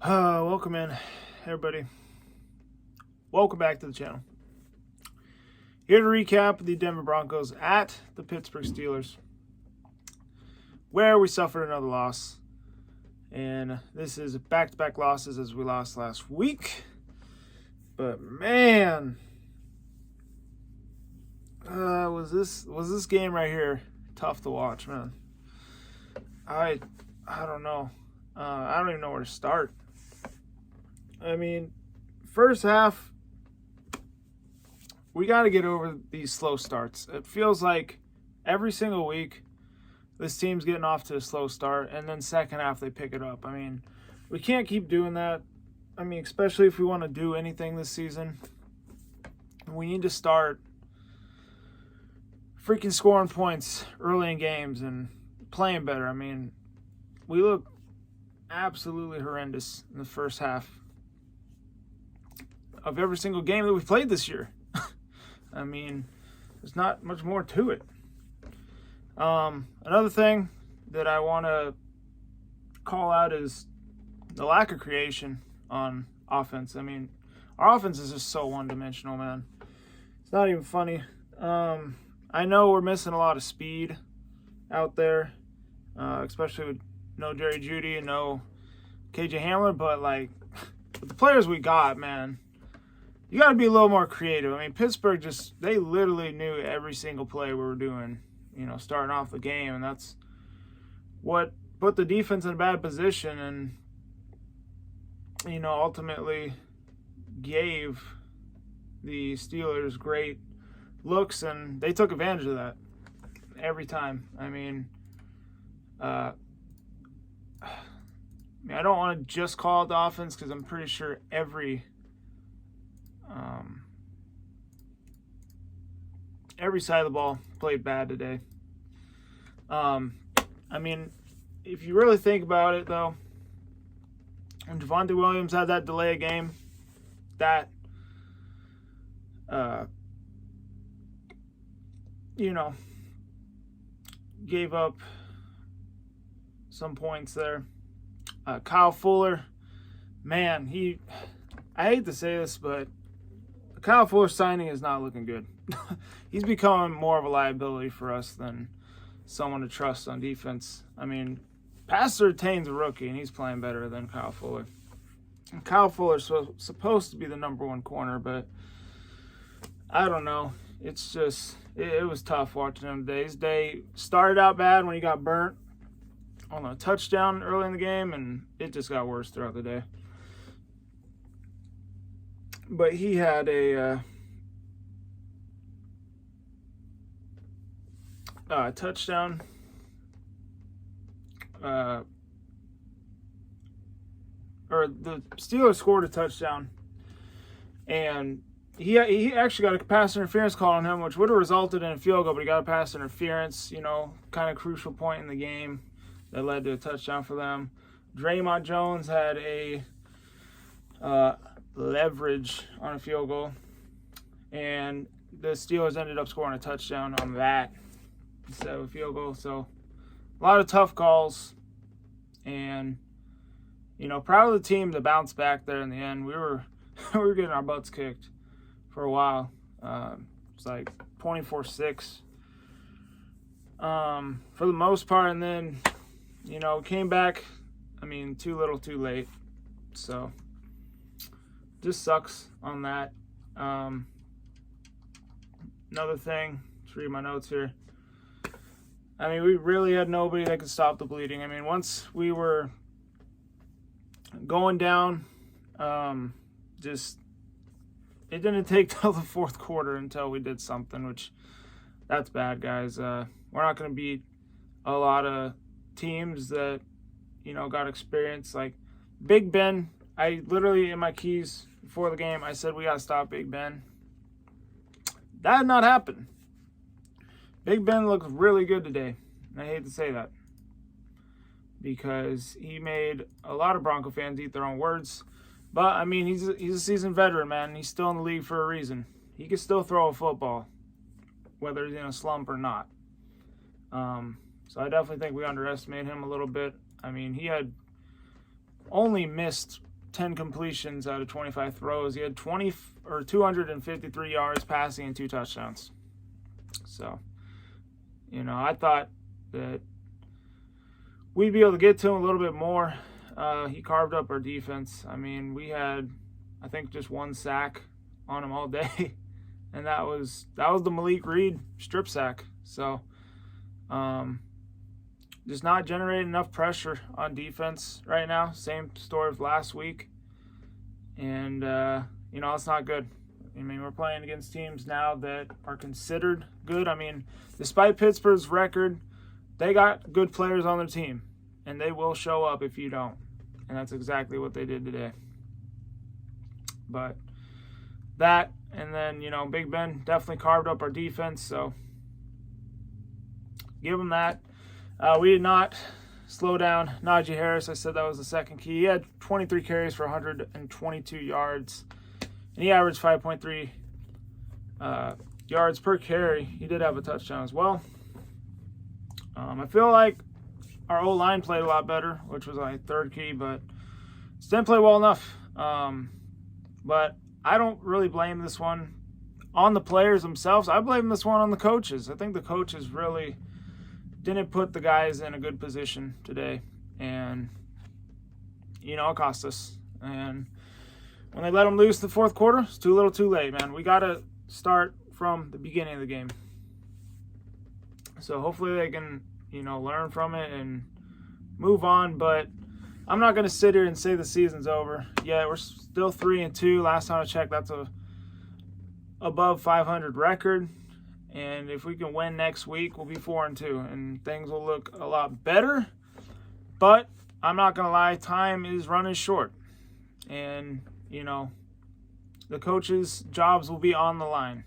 Welcome in, everybody. Welcome back to the channel. Here to recap the Denver Broncos at the Pittsburgh Steelers, where we suffered another loss. And this is back-to-back losses as we lost last week. But man, was this game right here tough to watch, man. I don't know. I don't even know where to start. I mean, first half, we got to get over these slow starts. It feels like every single week, this team's getting off to a slow start, and then second half they pick it up. I mean, we can't keep doing that. I mean, especially if we want to do anything this season. We need to start freaking scoring points early in games and playing better. I mean, we look absolutely horrendous in the first half of every single game that we've played this year. I mean, there's not much more to it. Another thing that I want to call out is the lack of creation on offense. I mean, our offense is just so one-dimensional, man. It's not even funny. I know we're missing a lot of speed out there, especially with no Jerry Jeudy and no KJ Hamler, but like with the players we got, man, you got to be a little more creative. I mean, Pittsburgh they literally knew every single play we were doing, starting off the game, and that's what put the defense in a bad position and, ultimately gave the Steelers great looks, and they took advantage of that every time. I mean, I don't want to just call it the offense because I'm pretty sure every side of the ball played bad today. I mean, if you really think about it, though, when Javonte Williams had that delay of game, that gave up some points there. Kyle Fuller, man, I hate to say this, but the Kyle Fuller signing is not looking good. He's becoming more of a liability for us than someone to trust on defense. I mean, Pastor retains a rookie, and he's playing better than Kyle Fuller. And Kyle Fuller's supposed to be the number one corner, but I don't know. It's just, it was tough watching him today. His day started out bad when he got burnt on a touchdown early in the game, and it just got worse throughout the day. But he had a touchdown. Or the Steelers scored a touchdown, and he actually got a pass interference call on him, which would have resulted in a field goal, but he got a pass interference, kind of crucial point in the game that led to a touchdown for them. Draymond Jones had a leverage on a field goal, and the Steelers ended up scoring a touchdown on that instead of a field goal. So a lot of tough calls, and proud of the team to bounce back there in the end. We were getting our butts kicked for a while. It's like 24-6 for the most part, and then came back. I mean, too little, too late. So just sucks on that. Another thing, let's read my notes here. I mean, we really had nobody that could stop the bleeding. I mean, once we were going down, it didn't take till the fourth quarter until we did something, which that's bad, guys. We're not going to beat a lot of teams that, got experience. Like Big Ben, I literally, in my keys before the game, I said we got to stop Big Ben. That did not happen. Big Ben looked really good today. And I hate to say that, because he made a lot of Bronco fans eat their own words. But, I mean, he's a seasoned veteran, man. He's still in the league for a reason. He can still throw a football, whether he's in a slump or not. So I definitely think we underestimated him a little bit. I mean, he had only missed 10 completions out of 25 throws. He had 253 yards passing and 2 touchdowns. So, I thought that we'd be able to get to him a little bit more. He carved up our defense. I mean, we had, I think, just 1 sack on him all day, and that was the Malik Reed strip sack. So, just not generating enough pressure on defense right now. Same story of last week, and it's not good. I mean, we're playing against teams now that are considered good. I mean, despite Pittsburgh's record, they got good players on their team, and they will show up if you don't. And that's exactly what they did today. But that, and then, Big Ben definitely carved up our defense, so give him that. We did not slow down Najee Harris. I said that was the second key. He had 23 carries for 122 yards. And he averaged 5.3 yards per carry. He did have a touchdown as well. I feel like our O-line played a lot better, which was my third key, but just didn't play well enough. But I don't really blame this one on the players themselves. I blame this one on the coaches. I think the coaches really didn't put the guys in a good position today. And, it cost us. And when they let them loose the fourth quarter, it's too little too late, man. We got to start from the beginning of the game. So hopefully they can, learn from it and move on. But I'm not going to sit here and say the season's over. Yeah, we're still 3-2. Last time I checked, that's a above 500 record. And if we can win next week, we'll be 4-2. And things will look a lot better. But I'm not going to lie, time is running short. And the coaches' jobs will be on the line.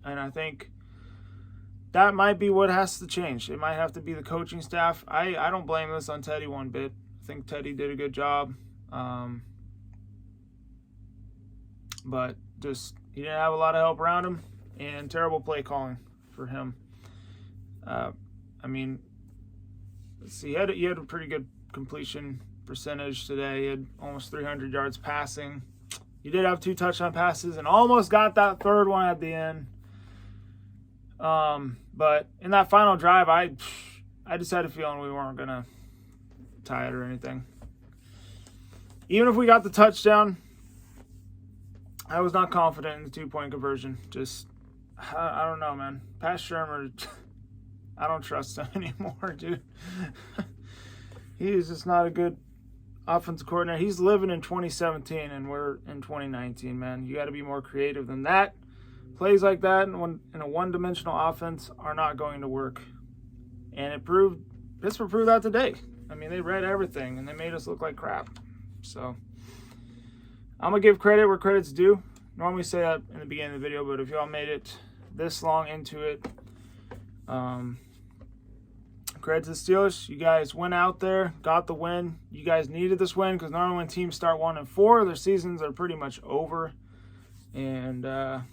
And I think that might be what has to change. It might have to be the coaching staff. I don't blame this on Teddy one bit. I think Teddy did a good job. But just he didn't have a lot of help around him, and terrible play calling for him. Let's see. He had a pretty good completion percentage today. He had almost 300 yards passing. He did have 2 touchdown passes and almost got that third one at the end. But in that final drive, I just had a feeling we weren't going to tie it or anything. Even if we got the touchdown, I was not confident in the 2-point conversion. Just, I don't know, man. Pat Shurmur, I don't trust him anymore, dude. He's just not a good offensive coordinator. He's living in 2017 and we're in 2019, man. You got to be more creative than that. Plays like that in a one-dimensional offense are not going to work. And Pittsburgh proved that today. I mean, they read everything and they made us look like crap. So I'm going to give credit where credit's due. Normally say that in the beginning of the video, but if y'all made it this long into it, credit to the Steelers. You guys went out there, got the win. You guys needed this win because normally when teams start 1-4, their seasons are pretty much over. And, I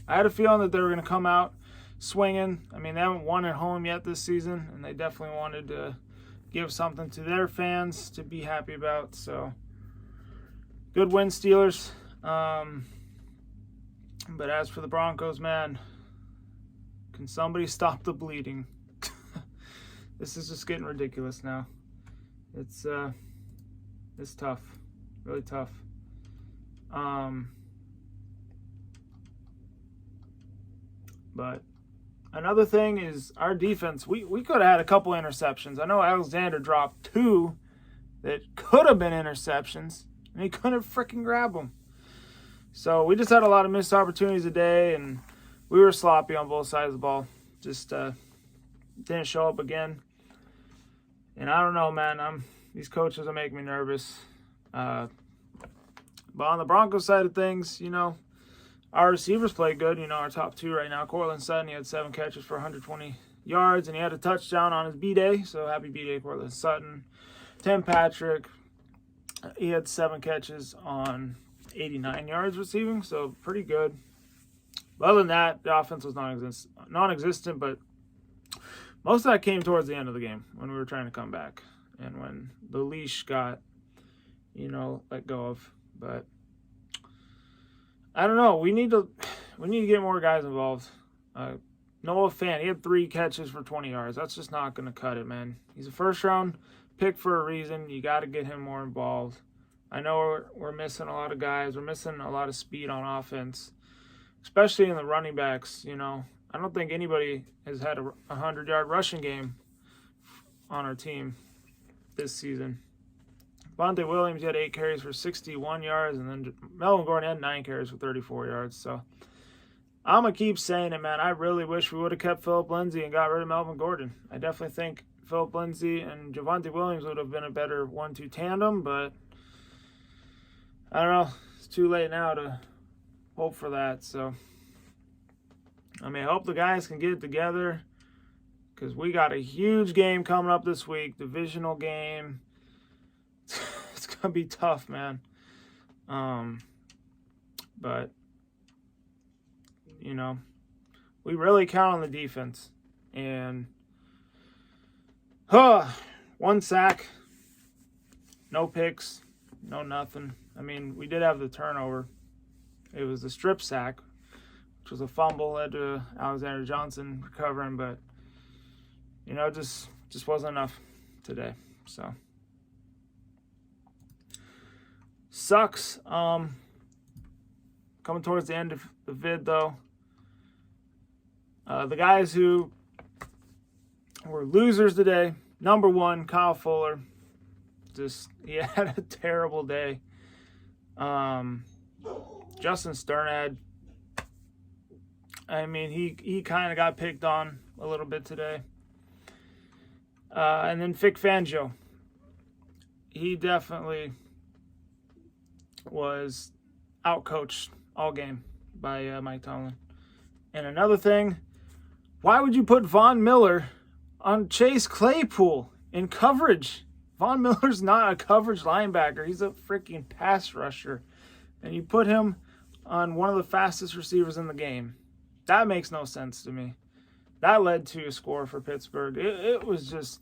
had a feeling that they were going to come out swinging. I mean, they haven't won at home yet this season, and they definitely wanted to give something to their fans to be happy about. So, good win, Steelers. But as for the Broncos, man, can somebody stop the bleeding? This is just getting ridiculous now. It's tough, really tough. But another thing is our defense. We could have had a couple interceptions. I know Alexander dropped 2 that could have been interceptions, and he couldn't freaking grab them. So we just had a lot of missed opportunities today, and we were sloppy on both sides of the ball. Just didn't show up again. And I don't know, man. These coaches are making me nervous. But on the Broncos side of things, our receivers played good. Our top 2 right now. Cortland Sutton, he had 7 catches for 120 yards, and he had a touchdown on his B-Day. So happy B-Day, Cortland Sutton. Tim Patrick, he had 7 catches on 89 yards receiving, so pretty good. But other than that, the offense was non-existent, but most of that came towards the end of the game when we were trying to come back and when the leash got let go of. But I don't know. We need to get more guys involved. Noah Fant, he had 3 catches for 20 yards. That's just not going to cut it, man. He's a first-round pick for a reason. You got to get him more involved. I know we're missing a lot of guys. We're missing a lot of speed on offense, especially in the running backs. I don't think anybody has had a 100-yard rushing game on our team this season. Javonte Williams had 8 carries for 61 yards, and then Melvin Gordon had 9 carries for 34 yards. So I'm going to keep saying it, man. I really wish we would have kept Phillip Lindsay and got rid of Melvin Gordon. I definitely think Phillip Lindsay and Javonte Williams would have been a better 1-2 tandem, but I don't know. It's too late now to hope for that. So, I hope the guys can get it together because we got a huge game coming up this week, divisional game. It's going to be tough, man. But, we really count on the defense. And, 1 sack, no picks, no nothing. We did have the turnover. It was a strip sack, which was a fumble, led to Alexander Johnson recovering, but, just wasn't enough today. So, sucks. Coming towards the end of the vid, though, the guys who were losers today, number 1, Kyle Fuller. He had a terrible day. Justin Sternad, he kind of got picked on a little bit today. And then Vic Fangio. He definitely was outcoached all game by Mike Tomlin. And another thing, why would you put Von Miller on Chase Claypool in coverage? Von Miller's not a coverage linebacker. He's a freaking pass rusher. And you put him on one of the fastest receivers in the game. That makes no sense to me. That led to a score for Pittsburgh. It was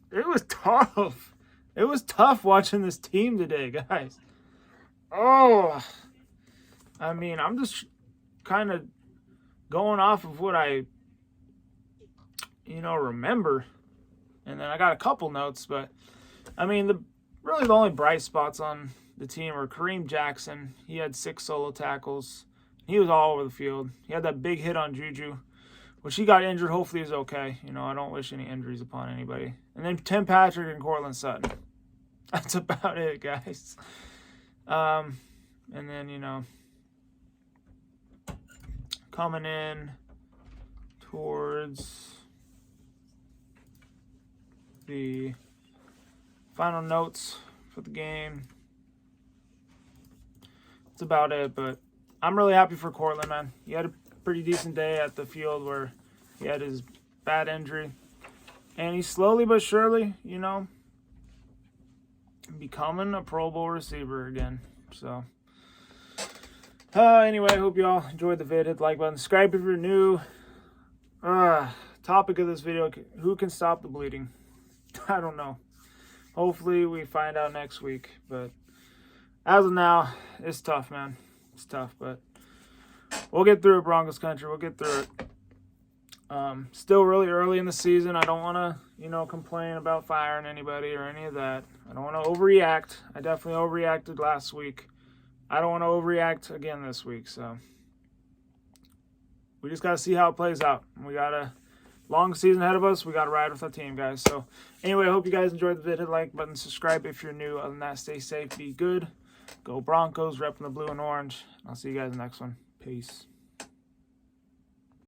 tough. It was tough watching this team today, guys. Oh, I'm just kind of going off of what I, remember. And then I got a couple notes, but, the only bright spots on the team were Kareem Jackson. He had 6 solo tackles. He was all over the field. He had that big hit on Juju, which he got injured. Hopefully he's okay. I don't wish any injuries upon anybody. And then Tim Patrick and Cortland Sutton. That's about it, guys. And then, coming in towards the final notes for the game. That's about it, but I'm really happy for Cortland, man. He had a pretty decent day at the field where he had his bad injury. And he's slowly but surely, becoming a Pro Bowl receiver again. So, anyway, I hope you all enjoyed the vid. Hit the like button. Subscribe if you're new. Topic of this video, who can stop the bleeding? I don't know. Hopefully we find out next week. But as of now, it's tough, man. It's tough, but we'll get through it, Broncos country. We'll get through it. Still really early in the season. I don't want to, complain about firing anybody or any of that. I don't want to overreact. I definitely overreacted last week. I don't want to overreact again this week. So we just got to see how it plays out. We got a long season ahead of us. We got to ride with our team, guys. So anyway, I hope you guys enjoyed the video. Hit the like button, subscribe if you're new. Other than that, stay safe, be good. Go Broncos, repping the blue and orange. I'll see you guys in the next one. Peace.